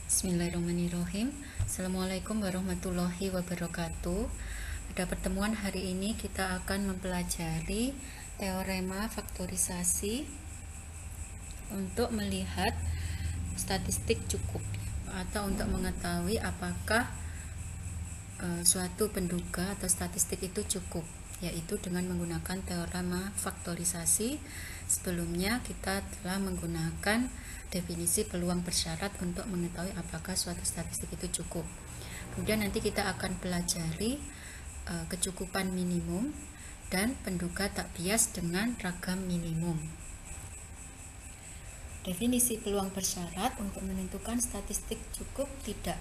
Bismillahirrahmanirrahim. Assalamualaikum warahmatullahi wabarakatuh. Pada pertemuan hari ini kita akan mempelajari teorema faktorisasi untuk melihat statistik cukup atau untuk mengetahui apakah suatu penduga atau statistik itu cukup, yaitu dengan menggunakan teorema faktorisasi. Sebelumnya kita telah menggunakan definisi peluang bersyarat untuk mengetahui apakah suatu statistik itu cukup. Kemudian nanti kita akan pelajari kecukupan minimum dan penduga tak bias dengan ragam minimum. Definisi peluang bersyarat untuk menentukan statistik cukup tidak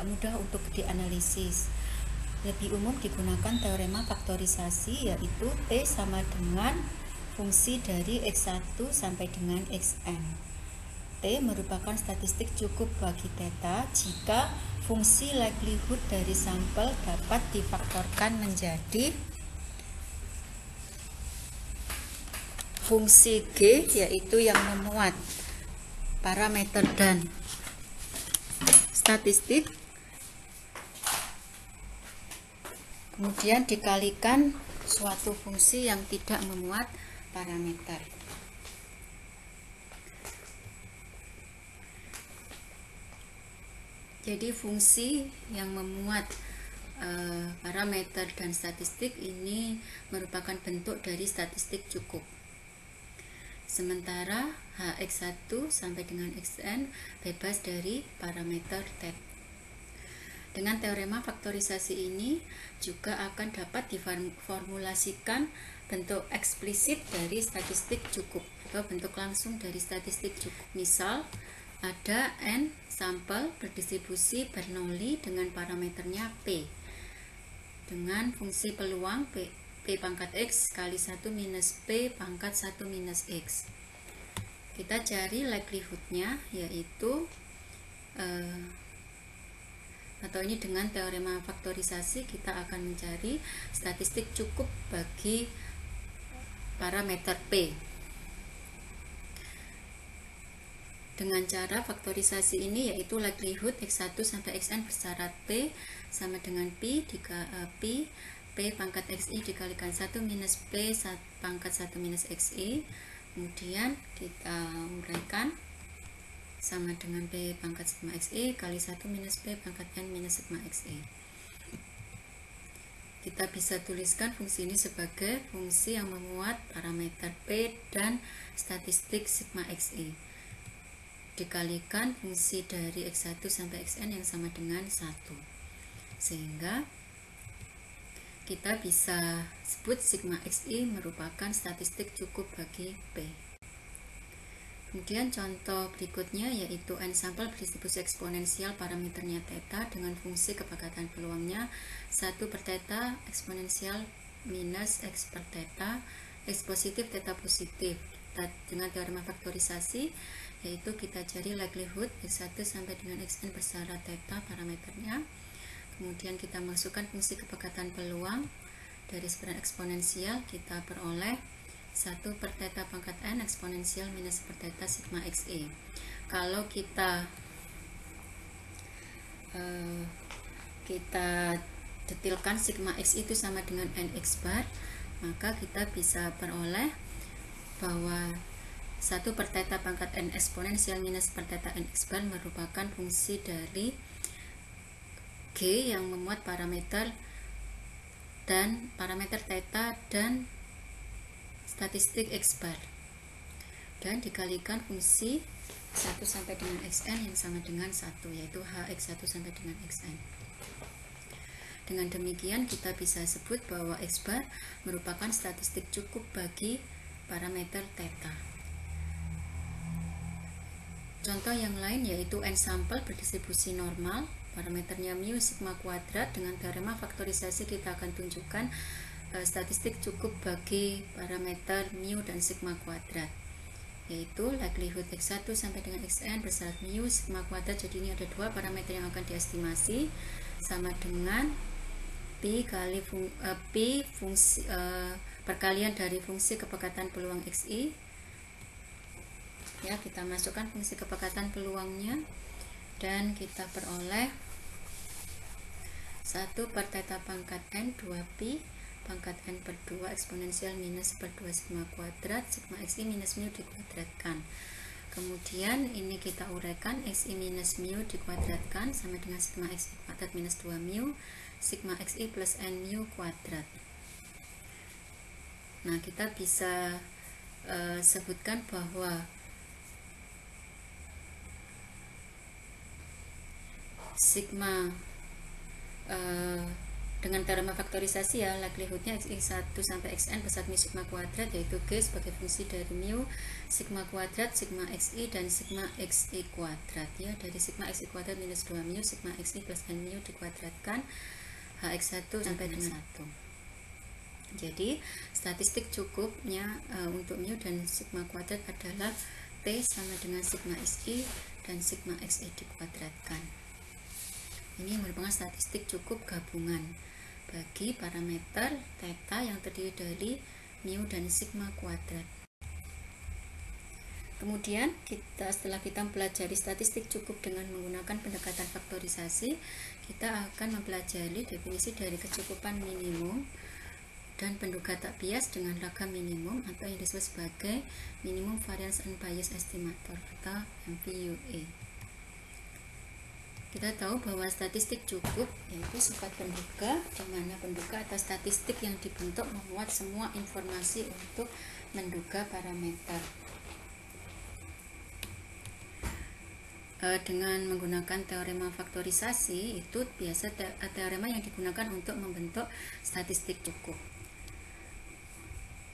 mudah untuk dianalisis. Lebih umum digunakan teorema faktorisasi, yaitu P sama dengan fungsi dari X1 sampai dengan Xn. T merupakan statistik cukup bagi theta jika fungsi likelihood dari sampel dapat difaktorkan menjadi fungsi G, yaitu yang memuat parameter dan statistik, kemudian dikalikan suatu fungsi yang tidak memuat parameter. Jadi fungsi yang memuat parameter dan statistik ini merupakan bentuk dari statistik cukup. Sementara Hx1 sampai dengan Xn bebas dari parameter θ. Dengan teorema faktorisasi ini juga akan dapat diformulasikan bentuk eksplisit dari statistik cukup atau bentuk langsung dari statistik cukup. Misal, ada n sampel berdistribusi Bernoulli dengan parameternya P dengan fungsi peluang P pangkat X kali 1 minus P pangkat 1 minus X. Kita cari likelihoodnya, yaitu atau ini dengan teorema faktorisasi kita akan mencari statistik cukup bagi parameter P. Dengan cara faktorisasi ini, yaitu likelihood X1 sampai Xn bersyarat P sama dengan P pangkat Xi dikalikan 1 minus P pangkat 1 minus Xi. Kemudian kita uraikan sama dengan P pangkat sigma Xi kali 1 minus P pangkat N minus sigma Xi. Kita bisa tuliskan fungsi ini sebagai fungsi yang memuat parameter P dan statistik sigma Xi dikalikan fungsi dari X1 sampai Xn yang sama dengan 1. Sehingga kita bisa sebut sigma Xi merupakan statistik cukup bagi P. Kemudian contoh berikutnya yaitu n sampel berdistribusi eksponensial parameternya θ dengan fungsi kepadatan peluangnya 1 per θ eksponensial minus x per θ, x positif θ positif. Dengan teorema faktorisasi, yaitu kita cari likelihood X1 sampai dengan Xn bersyarat θ parameternya. Kemudian kita masukkan fungsi kepadatan peluang dari sepadan eksponensial, kita peroleh 1 per θ pangkat N eksponensial minus per θ sigma Xi. Kalau kita detilkan sigma X itu sama dengan Nx bar, maka kita bisa peroleh bahwa 1 per θ pangkat N eksponensial minus per θ Nx bar merupakan fungsi dari G yang memuat parameter dan parameter θ dan statistik X bar, dan dikalikan fungsi 1 sampai dengan Xn yang sama dengan 1, yaitu Hx1 sampai dengan Xn. Dengan demikian kita bisa sebut bahwa X bar merupakan statistik cukup bagi parameter θ. Contoh yang lain yaitu n sampel berdistribusi normal, parameternya mu sigma kuadrat. Dengan teorema faktorisasi kita akan tunjukkan statistik cukup bagi parameter mu dan sigma kuadrat, yaitu likelihood X1 sampai dengan Xn bersyarat mu sigma kuadrat. Jadi ini ada dua parameter yang akan diestimasi sama dengan P kali perkalian dari fungsi kepadatan peluang Xi Ya, kita masukkan fungsi kepekatan peluangnya dan kita peroleh 1 per theta pangkat n 2pi pangkat n per 2 eksponensial minus per 2 sigma kuadrat sigma xi minus mu dikuadratkan. Kemudian ini kita uraikan, xi minus mu dikuadratkan sama dengan sigma xi kuadrat minus 2 mu sigma xi plus n mu kuadrat. Nah, kita bisa sebutkan bahwa sigma dengan teorema faktorisasi ya, likelihoodnya xi1 sampai xn per 1 mu sigma kuadrat, yaitu G sebagai fungsi dari mu sigma kuadrat, sigma xi dan sigma xi kuadrat ya, dari sigma xi kuadrat minus 2 mu sigma xi plus n mu dikuadratkan hx1 sampai dengan 1. Jadi statistik cukupnya untuk mu dan sigma kuadrat adalah P sama dengan sigma xi dan sigma xi dikuadratkan. Ini merupakan statistik cukup gabungan bagi parameter theta yang terdiri dari mu dan sigma kuadrat. Kemudian setelah kita mempelajari statistik cukup dengan menggunakan pendekatan faktorisasi, kita akan mempelajari definisi dari kecukupan minimum dan penduga tak bias dengan ragam minimum atau yang disebut sebagai minimum variance unbiased estimator atau MVUA. Kita tahu bahwa statistik cukup yaitu sifat penduga, di mana penduga atau statistik yang dibentuk memuat semua informasi untuk menduga parameter. Dengan menggunakan teorema faktorisasi, itu biasa teorema yang digunakan untuk membentuk statistik cukup.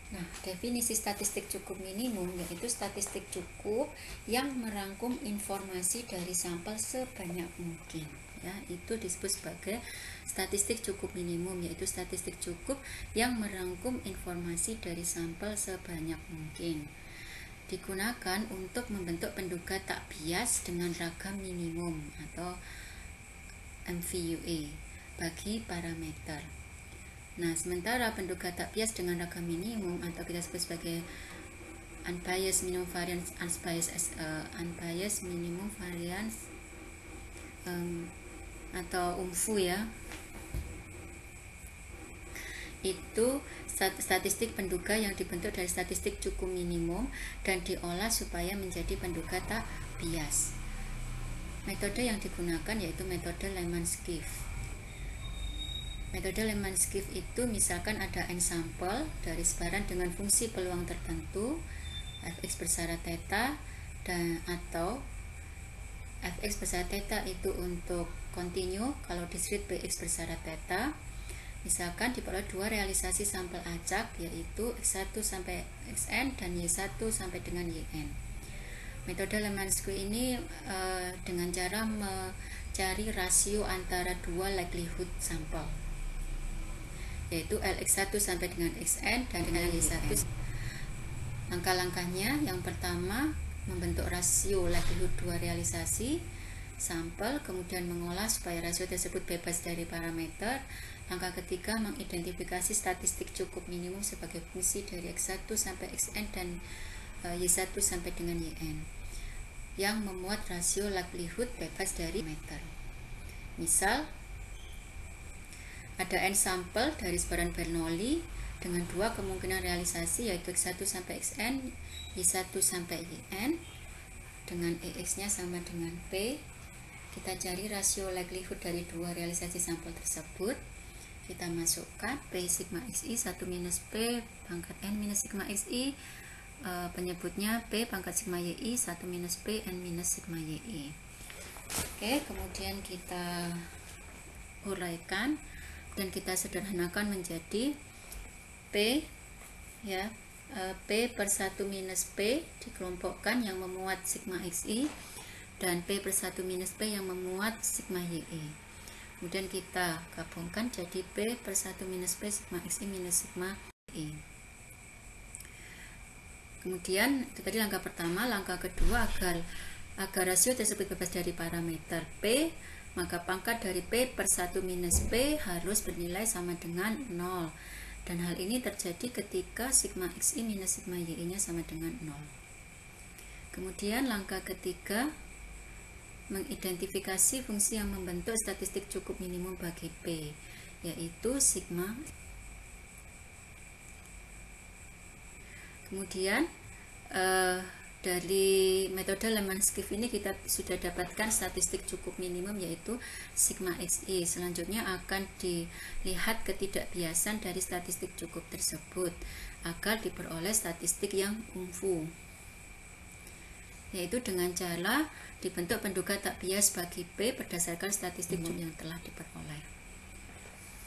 Nah, definisi statistik cukup minimum yaitu statistik cukup yang merangkum informasi dari sampel sebanyak mungkin. Ya, itu disebut sebagai statistik cukup minimum, yaitu statistik cukup yang merangkum informasi dari sampel sebanyak mungkin. Digunakan untuk membentuk penduga tak bias dengan ragam minimum atau MVUA bagi parameter. Nah, sementara penduga tak bias dengan ragam minimum atau kita sebut sebagai unbiased minimum variance, unbiased minimum variance atau UMFU ya, itu statistik penduga yang dibentuk dari statistik cukup minimum dan diolah supaya menjadi penduga tak bias. Metode yang digunakan yaitu metode Lyman-Skiff. Metode Lyman-Skiff itu misalkan ada n sampel dari sebaran dengan fungsi peluang tertentu fx bersyarat theta dan atau fx bersyarat theta itu untuk kontinu kalau discrete bx bersyarat theta. Misalkan diperoleh dua realisasi sampel acak yaitu x1 sampai xn dan y1 sampai dengan yn. Metode Lyman-Skiff ini dengan cara mencari rasio antara dua likelihood sampel, yaitu Lx1 sampai dengan xn dan dengan y1. Langkah-langkahnya, yang pertama membentuk rasio likelihood dua realisasi sampel, kemudian mengolah supaya rasio tersebut bebas dari parameter. Langkah ketiga mengidentifikasi statistik cukup minimum sebagai fungsi dari x1 sampai xn dan y1 sampai dengan yn yang memuat rasio likelihood bebas dari parameter. Misal ada n sampel dari sebaran Bernoulli dengan dua kemungkinan realisasi yaitu x1 sampai xn, y1 sampai yn dengan ex-nya sama dengan p. Kita cari rasio likelihood dari dua realisasi sampel tersebut. Kita masukkan p sigma xi 1 minus p pangkat n minus sigma xi, penyebutnya p pangkat sigma yi 1 minus p n minus sigma yi. Oke, kemudian kita uraikan dan kita sederhanakan menjadi P ya, P per 1 minus P dikelompokkan yang memuat sigma xi dan P per 1 minus P yang memuat sigma yi. Kemudian kita gabungkan jadi P per 1 minus P sigma xi minus sigma yi. Kemudian itu tadi langkah pertama. Langkah kedua, agar rasio tersebut bebas dari parameter P, maka pangkat dari P per 1 minus P harus bernilai sama dengan 0. Dan hal ini terjadi ketika sigma xi minus sigma yi nya sama dengan 0. Kemudian langkah ketiga, mengidentifikasi fungsi yang membentuk statistik cukup minimum bagi P, yaitu sigma. Kemudian dari metode Lemon-Skiff ini kita sudah dapatkan statistik cukup minimum, yaitu sigma XI. Selanjutnya akan dilihat ketidakbiasan dari statistik cukup tersebut agar diperoleh statistik yang unfu, yaitu dengan cara dibentuk penduga tak bias bagi P berdasarkan statistik cukup yang telah diperoleh.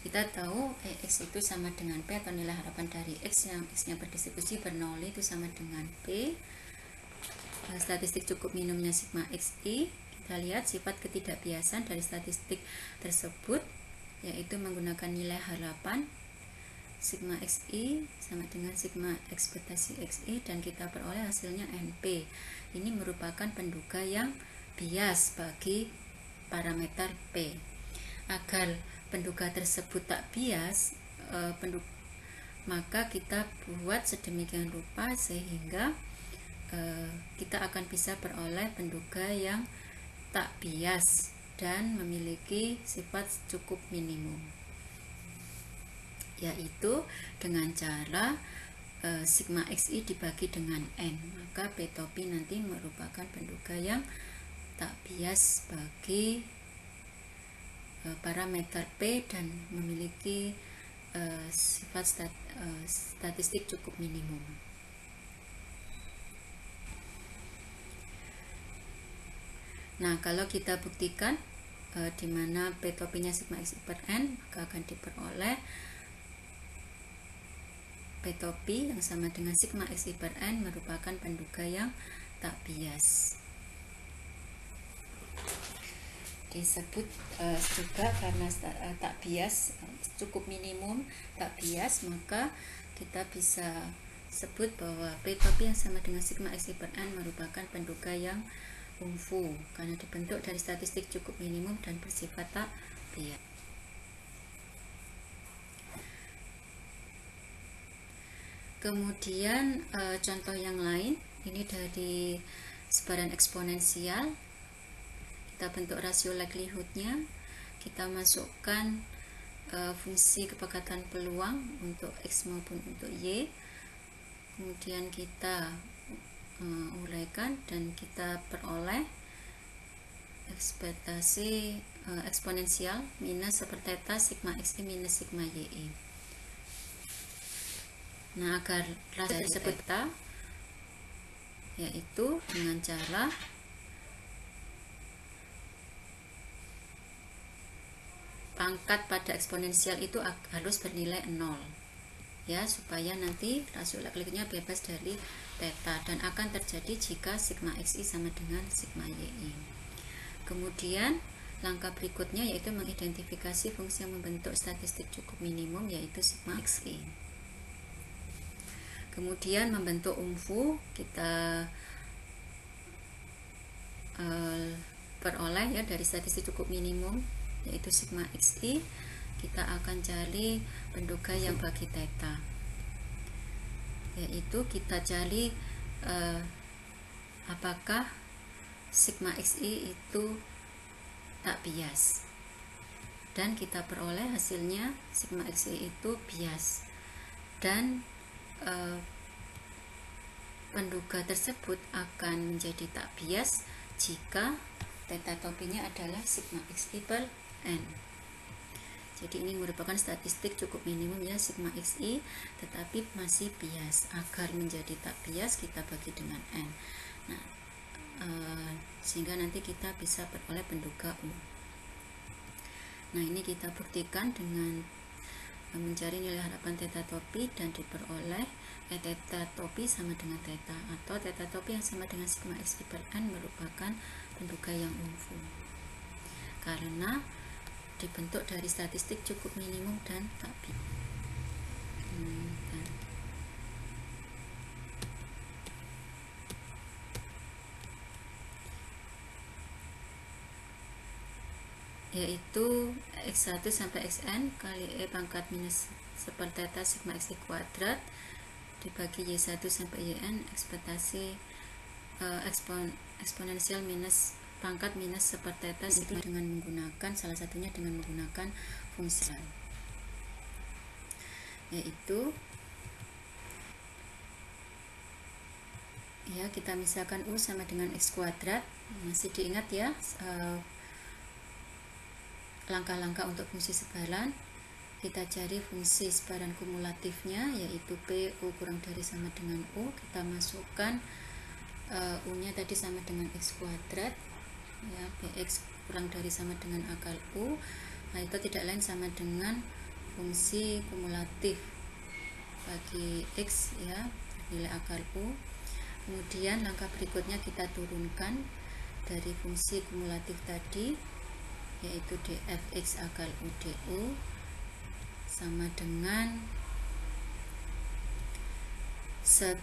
Kita tahu X itu sama dengan P, atau nilai harapan dari X yang X-nya berdistribusi bernol itu sama dengan P. Statistik cukup minimumnya sigma XI. Kita lihat sifat ketidakbiasan dari statistik tersebut, yaitu menggunakan nilai harapan sigma XI sama dengan sigma ekspektasi XI, dan kita peroleh hasilnya NP. Ini merupakan penduga yang bias bagi parameter P. Agar penduga tersebut tak bias, maka kita buat sedemikian rupa sehingga kita akan bisa peroleh penduga yang tak bias dan memiliki sifat cukup minimum, yaitu dengan cara sigma XI dibagi dengan N, maka P topi nanti merupakan penduga yang tak bias bagi parameter P dan memiliki sifat statistik cukup minimum. Nah, kalau kita buktikan di mana P topinya sigma XI per N, maka akan diperoleh P topi yang sama dengan sigma XI per N merupakan penduga yang tak bias. Disebut juga karena tak bias, cukup minimum tak bias, maka kita bisa sebut bahwa P topi yang sama dengan sigma XI per N merupakan penduga yang unfu karena dibentuk dari statistik cukup minimum dan bersifat tak bias. Kemudian contoh yang lain, ini dari sebaran eksponensial. Kita bentuk rasio likelihoodnya, kita masukkan fungsi kepekatan peluang untuk X maupun untuk Y, kemudian kita uraikan dan kita peroleh ekspektasi eksponensial minus seperti theta sigma XI minus sigma YI. Nah, agar rasio tersebut theta, yaitu dengan cara pangkat pada eksponensial itu harus bernilai 0, ya, supaya nanti rasio likelihoodnya bebas dari theta, dan akan terjadi jika sigma XI sama dengan sigma YI. Kemudian langkah berikutnya yaitu mengidentifikasi fungsi yang membentuk statistik cukup minimum, yaitu sigma XI. Kemudian membentuk unfu, kita peroleh ya dari statistik cukup minimum, yaitu sigma XI. Kita akan cari penduga yang bagi theta, yaitu kita cari apakah sigma XI itu tak bias, dan kita peroleh hasilnya sigma XI itu bias, dan penduga tersebut akan menjadi tak bias jika theta topinya adalah sigma XI per N. Jadi ini merupakan statistik cukup minimum ya, sigma XI, tetapi masih bias. Agar menjadi tak bias kita bagi dengan N. Nah, sehingga nanti kita bisa peroleh penduga U. Nah, ini kita buktikan dengan mencari nilai harapan theta topi dan diperoleh theta topi sama dengan theta, atau theta topi yang sama dengan sigma XI per N merupakan penduga yang unfu karena dibentuk dari statistik cukup minimum dan tak bias. Yaitu X1 sampai Xn kali E pangkat minus seper theta sigma XI kuadrat dibagi Y1 sampai Yn ekspektasi eksponensial minus pangkat minus seperti theta itu dengan menggunakan salah satunya dengan menggunakan fungsi yaitu ya, kita misalkan U sama dengan X kuadrat. Masih diingat ya langkah-langkah untuk fungsi sebaran. Kita cari fungsi sebaran kumulatifnya, yaitu P U kurang dari sama dengan U. Kita masukkan U nya tadi sama dengan X kuadrat ya, Px kurang dari sama dengan akar U. Nah, itu tidak lain sama dengan fungsi kumulatif bagi X ya, nilai akar U. Kemudian langkah berikutnya kita turunkan dari fungsi kumulatif tadi, yaitu dfx akar U du sama dengan 1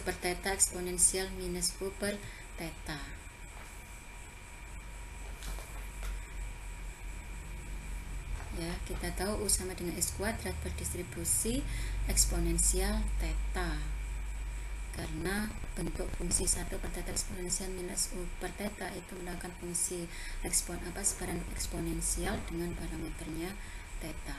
per theta eksponensial minus U per theta. Ya, kita tahu U sama dengan X kuadrat berdistribusi eksponensial theta. Karena bentuk fungsi 1 per theta eksponensial minus U per theta itu menggunakan fungsi sebaran eksponensial dengan parameternya theta.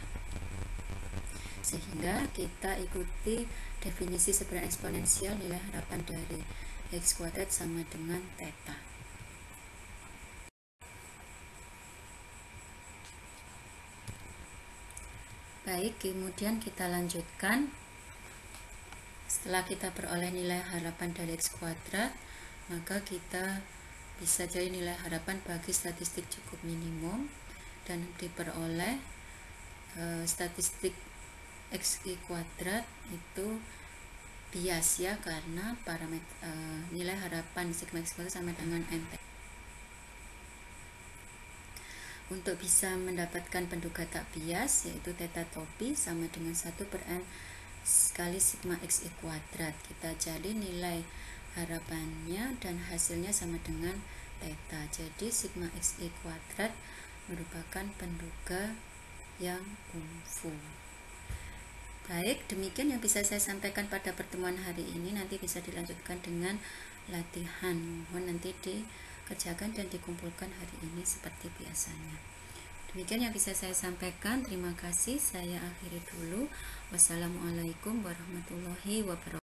Sehingga kita ikuti definisi sebaran eksponensial, nilai harapan dari X kuadrat sama dengan theta. Baik, kemudian kita lanjutkan. Setelah kita peroleh nilai harapan dari X kuadrat, maka kita bisa cari nilai harapan bagi statistik cukup minimum, dan diperoleh statistik X kuadrat itu bias ya, karena parameter nilai harapan sigma X kuadrat sama dengan nt. Untuk bisa mendapatkan penduga tak bias, yaitu theta topi sama dengan 1 per n sekali sigma X kuadrat. Kita cari nilai harapannya dan hasilnya sama dengan theta. Jadi sigma X kuadrat merupakan penduga yang umum. Baik, demikian yang bisa saya sampaikan pada pertemuan hari ini. Nanti bisa dilanjutkan dengan latihan. Mohon nanti dikerjakan dan dikumpulkan hari ini seperti biasanya. Demikian yang bisa saya sampaikan. Terima kasih. Saya akhiri dulu. Wassalamualaikum warahmatullahi wabarakatuh.